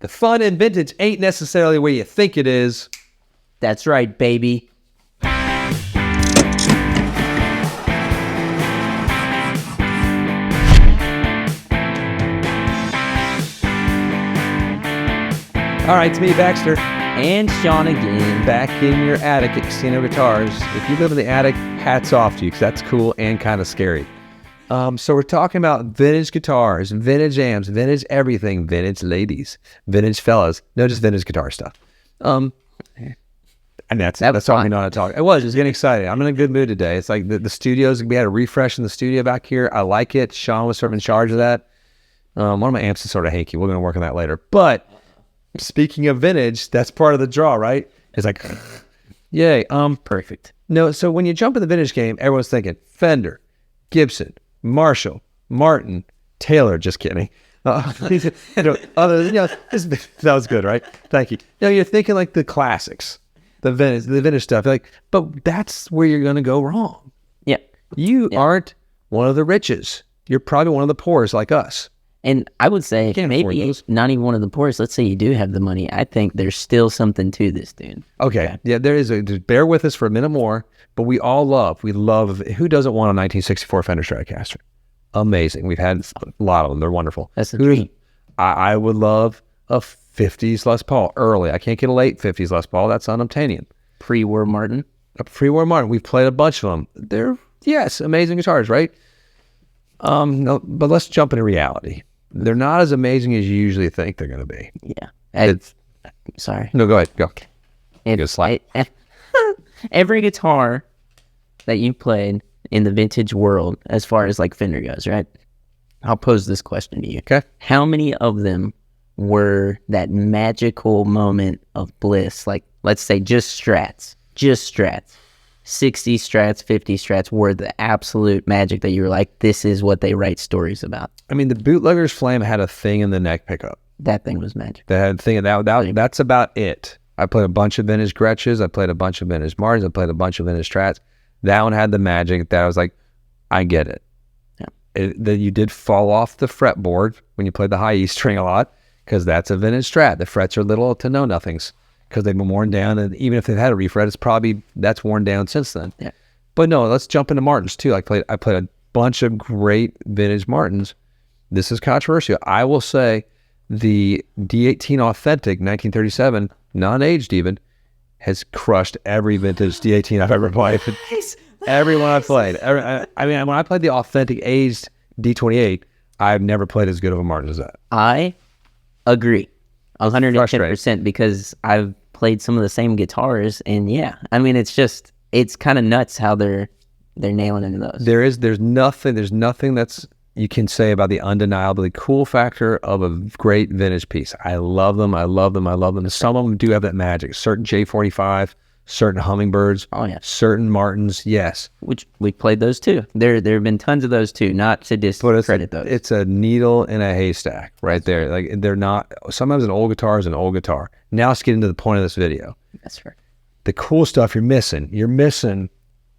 The fun in vintage ain't necessarily where you think it is. That's right, baby. All right, it's me, Baxter. And Sean again. Back in your attic at Casino Guitars. If you live in the attic, hats off to you, because that's cool and kind of scary. So we're talking about vintage guitars, vintage amps, vintage everything, vintage ladies, vintage fellas. No, just vintage guitar stuff. And that's all we know how to talk. It was just getting excited. I'm in a good mood today. It's like the studios, we had a refresh in the studio back here. I like it. Sean was sort of in charge of that. One of my amps is sort of hanky. We're going to work on that later. But speaking of vintage, that's part of the draw, right? It's like, yay. Perfect. No, so when you jump in the vintage game, everyone's thinking Fender, Gibson, Marshall, Martin, Taylor. Just kidding. That was good, right? Thank you. You're thinking like the classics, the vintage stuff. Like, but that's where you're going to go wrong. Yeah. You aren't one of the riches. You're probably one of the poorest, like us. And I would say maybe not even one of the poorest. Let's say you do have the money. I think there's still something to this, dude. Okay. Yeah, there is. Just bear with us for a minute more. But we love, who doesn't want a 1964 Fender Stratocaster? Amazing. We've had a lot of them. They're wonderful. That's the dream. I would love a 50s Les Paul early. I can't get a late 50s Les Paul. That's unobtainium. Pre-war Martin. A pre-war Martin. We've played a bunch of them. They're, yes, amazing guitars, right? No, but let's jump into reality. They're not as amazing as you usually think they're going to be. Yeah. Sorry. No, go ahead. Go. Every guitar that you played in the vintage world, as far as like Fender goes, right? I'll pose this question to you. Okay. How many of them were that magical moment of bliss? Like, let's say just Strats. 60 Strats, 50 Strats were the absolute magic that you were like, this is what they write stories about. I mean, the Bootlegger's Flame had a thing in the neck pickup. That thing was magic. That had a thing, that's about it. I played a bunch of vintage Gretches. I played a bunch of vintage Martins. I played a bunch of vintage Strats. That one had the magic that I was like, I get it. Yeah. That you did fall off the fretboard when you played the high E string a lot, because that's a vintage Strat. The frets are little to no nothings because they've been worn down, and even if they've had a refret, that's worn down since then. Yeah. But no, let's jump into Martins too. I played a bunch of great vintage Martins. This is controversial. I will say the D18 Authentic 1937, non-aged even, has crushed every vintage D18 I've ever played. Everyone I've played. I mean, when I played the Authentic aged D28, I've never played as good of a Martin as that. I agree 110% because I've played some of the same guitars, and yeah, I mean, it's kind of nuts how they're nailing into those. There's nothing that's you can say about the undeniably cool factor of a great vintage piece. I love them. Some of them do have that magic. Certain J45, certain Hummingbirds. Oh yeah. Certain Martins. Yes. Which we played those too. There have been tons of those too. Not to discredit those. It's a needle in a haystack right there. Like they're not. Sometimes an old guitar is an old guitar. Now let's get into the point of this video. That's right. The cool stuff you're missing. You're missing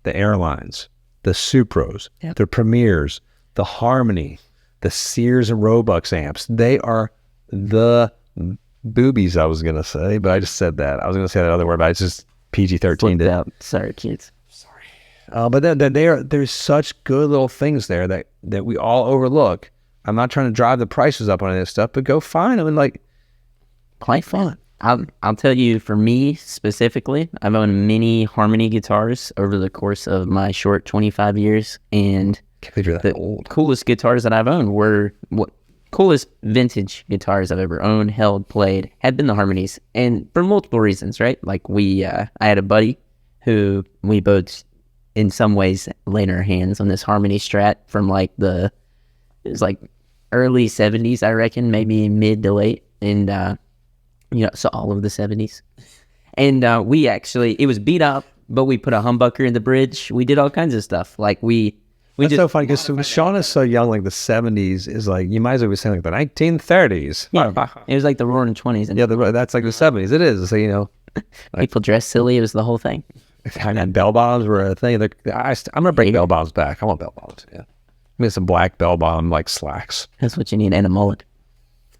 the Airlines, the Supros, the Premiers, the Harmony, the Sears and Roebuck amps. They are the boobies, I was going to say, but I just said that. I was going to say that other word, but it's just PG-13. Out. Sorry, kids. Sorry. But then there's such good little things there that we all overlook. I'm not trying to drive the prices up on any of this stuff, but go find them and like play fun. I'll tell you, for me specifically, I've owned many Harmony guitars over the course of my short 25 years, and coolest guitars that I've owned were coolest vintage guitars I've ever owned, held, played, had been the Harmonies, and for multiple reasons, right? Like I had a buddy who we both, in some ways, laid our hands on this Harmony Strat from it was like early 70s, I reckon, maybe mid to late, and so all of the 70s. And it was beat up, but we put a humbucker in the bridge. We did all kinds of stuff. That's so funny because Sean is so young, like the 70s is like, you might as well be saying like the 1930s. Yeah, it was like the roaring 20s. And that's like the 70s. It is. So, people dressed silly. It was the whole thing. And bell bottoms were a thing. I'm going to bring bell bottoms back. I want bell bottoms, yeah. I mean, some black bell bottom like slacks. That's what you need, and a mullet.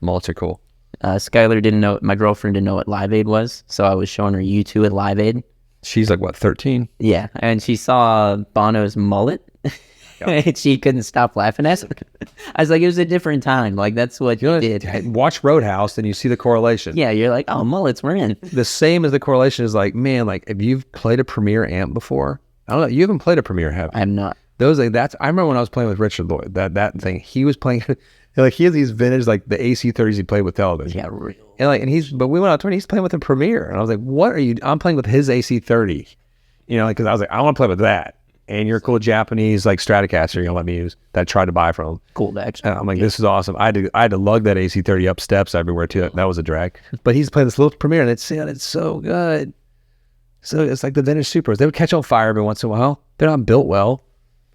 Mullets are cool. Skylar didn't know, my girlfriend didn't know what Live Aid was, so I was showing her U2 at Live Aid. She's like, what, 13? Yeah, and she saw Bono's mullet, and she couldn't stop laughing at it. I was like, it was a different time. Like, that's what you did. Watch Roadhouse, and you see the correlation. Yeah, you're like, oh, mullets, we're in. The same as the correlation is like, man, like, if you've played a Premier amp before, I don't know, you haven't played a Premier, have you? I have not. Those, like, I remember when I was playing with Richard Lloyd, that thing, he was playing, like, he has these vintage, like, the AC30s he played with television. Yeah, real. But we went out to he's playing with a Premier. And I was like, what are you, I'm playing with his AC30. You know, because I was like, I want to play with that. And your cool Japanese, like, Stratocaster you're going to let me use that I tried to buy from him. Cool, actually. And I'm like, this is awesome. I had to lug that AC30 up steps everywhere, too. That was a drag. But he's playing this little Premier, and it's so good. So it's like the vintage Supers. They would catch on fire every once in a while. They're not built well.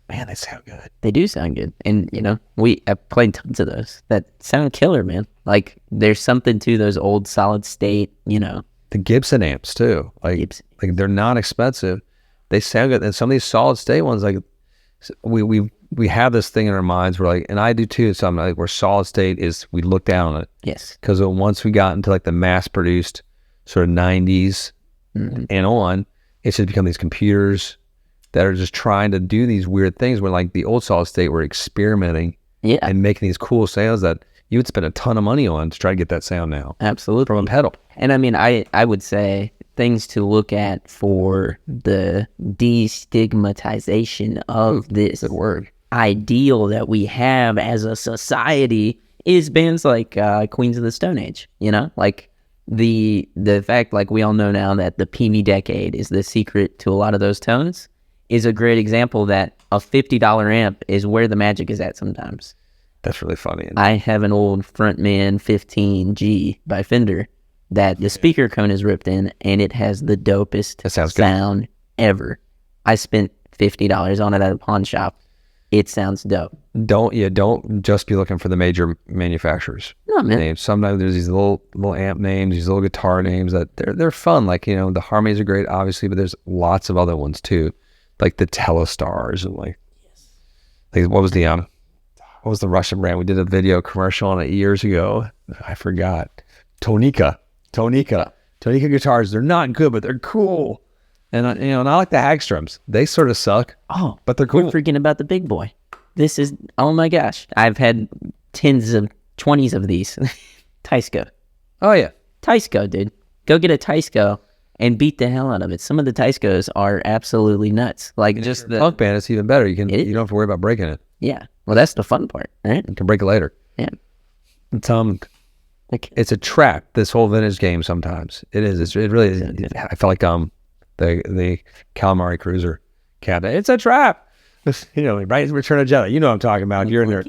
Man, they sound good. They do sound good. And, you know, I've played tons of those that sound killer, man. Like, there's something to those old solid state, you know. The Gibson amps, too. Like they're not expensive. They sound good. And some of these solid state ones, like, we have this thing in our minds where, like, and I do too, so I'm like, where solid state is, we look down on it. Yes. Because once we got into, like, the mass-produced sort of 90s and on, it's just become these computers that are just trying to do these weird things where, like, the old solid state were experimenting and making these cool sounds that you would spend a ton of money on to try to get that sound now. Absolutely. From a pedal. And I mean, I would say things to look at for the destigmatization of this ideal that we have as a society is bands like Queens of the Stone Age, you know? Like, the fact, like, we all know now that the PV decade is the secret to a lot of those tones is a great example that a $50 amp is where the magic is at sometimes. That's really funny. I have an old Frontman 15G by Fender that the speaker cone is ripped in, and it has the dopest sound ever. I spent $50 on it at a pawn shop. It sounds dope. Don't just be looking for the major manufacturers. No, man. Names. Sometimes there's these little amp names, these little guitar names that they're fun. Like, you know, the harmonies are great, obviously, but there's lots of other ones too, like the Telestars and like what was the Russian brand? We did a video commercial on it years ago. I forgot. Tonika guitars. They're not good, but they're cool. And and I like the Hagstroms. They sort of suck. Oh, but they're cool. We're freaking about the big boy. This is, oh my gosh, I've had 20s of these. Teisco. Oh yeah, Teisco, dude. Go get a Teisco and beat the hell out of it. Some of the Teiscos are absolutely nuts. Like, just the punk band, it's even better. You don't have to worry about breaking it. Yeah. Well, that's the fun part, right? You can break it later. Yeah. It's a trap, this whole vintage game sometimes. It is. It really is. I felt like the Calamari Cruiser cabinet. It's a trap. You know, right? Return of Jedi. You know what I'm talking about. You're in there.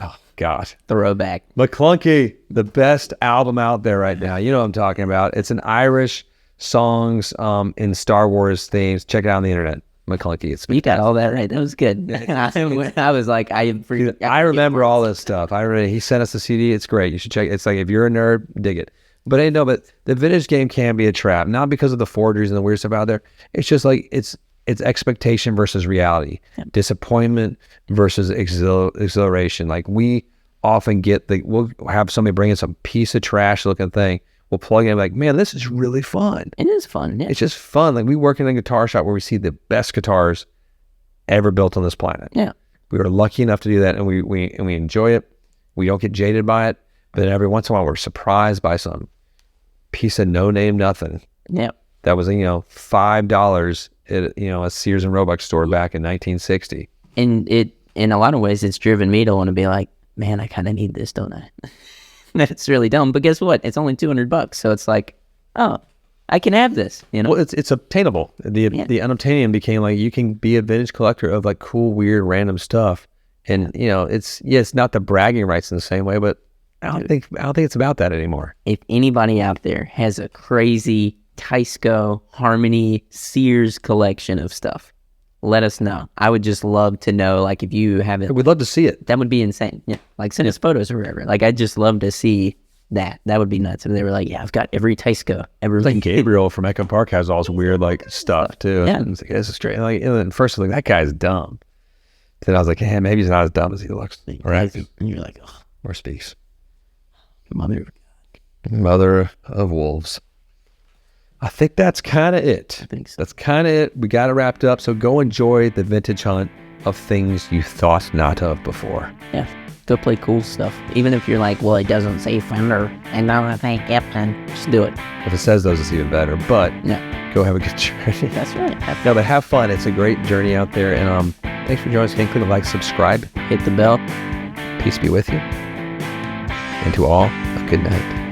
Oh, gosh. Throwback. McClunky, the best album out there right now. You know what I'm talking about. It's an Irish songs in Star Wars themes. Check it out on the internet. McClunky. You got all that right. That was good. I was like, I remember all this stuff. He sent us the CD. It's great. You should check it. It's like, if you're a nerd, dig it. But the vintage game can be a trap, not because of the forgeries and the weird stuff out there. It's just like, it's expectation versus reality, disappointment versus exhilaration. Like, we often we'll have somebody bring in some piece of trash looking thing. We'll plug in, like, man, this is really fun. It is fun. Yeah. It's just fun. Like, we work in a guitar shop where we see the best guitars ever built on this planet. Yeah. We were lucky enough to do that, and we enjoy it. We don't get jaded by it, but every once in a while we're surprised by some piece of no-name nothing. Yeah. That was, $5 at, a Sears and Roebuck store back in 1960. And in a lot of ways, it's driven me to want to be like, man, I kind of need this, don't I? That's really dumb. But guess what? It's only $200. So it's like, oh, I can have this, Well, it's obtainable. The unobtainium became like, you can be a vintage collector of like cool, weird, random stuff. And, it's not the bragging rights in the same way, but I don't think it's about that anymore. If anybody out there has a crazy Teisco, Harmony, Sears collection of stuff, let us know. I would just love to know, like, if you have it. We'd love to see it. That would be insane. Yeah. Like, send us photos or whatever. Like, I'd just love to see that. That would be nuts. If they were like, yeah, I've got every Teisco ever. Like Gabriel from Echo Park has all this weird, like, stuff, too. Yeah. It's like, this is straight. Like, and first I was like, that guy's dumb. Then I was like, hey, maybe he's not as dumb as he looks. Right? And you're like, oh. Or speaks. Mother. Mother of wolves. I think that's kind of it. I think so. That's kind of it. We got it wrapped up. So go enjoy the vintage hunt of things you thought not of before. Yeah. Go play cool stuff. Even if you're like, well, it doesn't say Fender, and I don't think Epson, just do it. If it says those, it's even better. But go have a good journey. That's right. No, but have fun. It's a great journey out there. And thanks for joining us again. Click a like, subscribe. Hit the bell. Peace be with you. And to all, a good night.